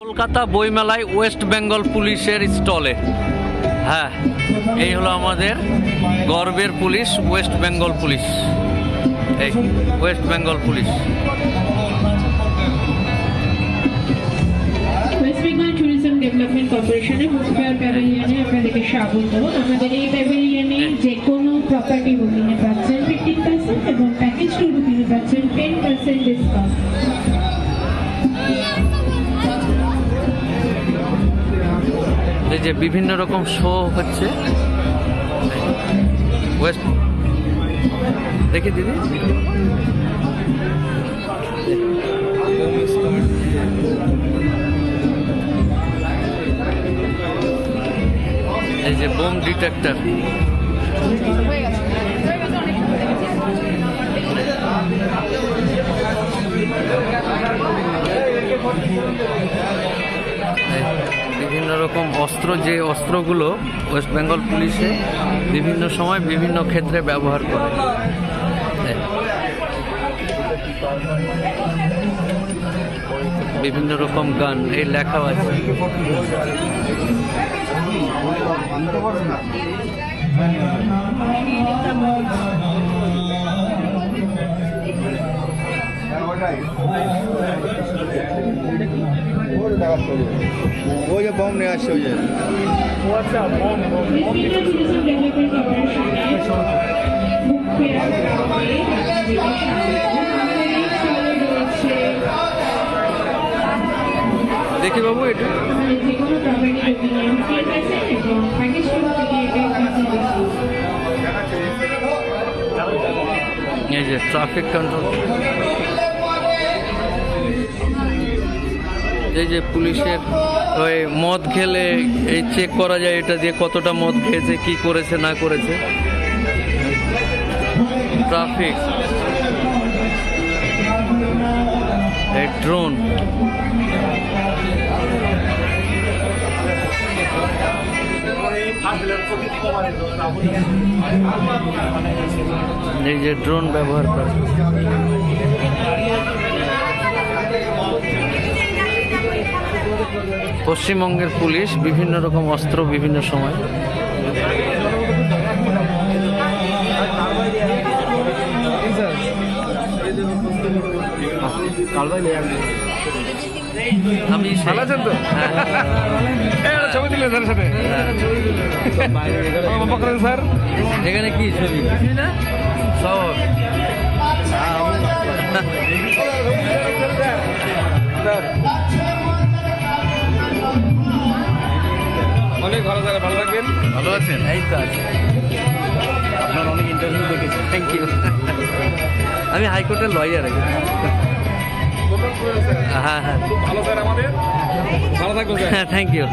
কলকাতা বইমেলায় ওয়েস্ট বেঙ্গল পুলিশের স্টলে। হ্যাঁ, এই হলো আমাদের গর্বের পুলিশ, ওয়েস্ট বেঙ্গল পুলিশ। এই West Bengal police. West Bengal tourism development কর্পোরেশনের বুক ফেয়ার প্যাভিলিয়নে আপনাদেরকে স্বাগত। আমাদের এই প্যাভিলিয়নে যে কোনো প্রপার্টি বুকিংয়ে পাচ্ছেন 15% এবং প্যাকেজ ট্যুর বুকিংয়ে পাচ্ছেন 10% ডিসকাউন্ট। এই যে বিভিন্ন রকম শো হচ্ছে। ওয়েস্ট দেখি দিদি, এই যে বোম ডিটেক্টর। বিভিন্ন রকম অস্ত্র, যে অস্ত্রগুলো ওয়েস্ট বেঙ্গল পুলিশে বিভিন্ন সময় বিভিন্ন ক্ষেত্রে ব্যবহার করে। বিভিন্ন রকম গান, এই লেখা আছে। वो जो बम नहीं আসছে, ওই যে দেখি বাবু, এটা এই যে ট্রাফিক কন্ট্রোল। এই যে পুলিশের ওই মদ খেলে এই চেক করা যায়, এটা দিয়ে কতটা মদ খেয়েছে, কি করেছে না করেছে। ট্রাফিক, এই ড্রোন, এই যে ড্রোন ব্যবহার করে। পশ্চিমবঙ্গের পুলিশ বিভিন্ন রকম অস্ত্র বিভিন্ন সময়। আমি ভালো আছেন তো? ছবি দিলেন স্যারের সাথে স্যার। এখানে কি ছবি? কিছুই না, সব অনেক ভালো স্যার, ভালো থাকবেন। ভালো আছেন? এই তো আছে। আপনার অনেক ইন্টারভিউ দেখেছি। Thank you. আমি হাইকোর্টের লয়ার। হ্যাঁ হ্যাঁ, ভালো স্যার, আমাদের ভালো থাকবেন স্যার। Thank you.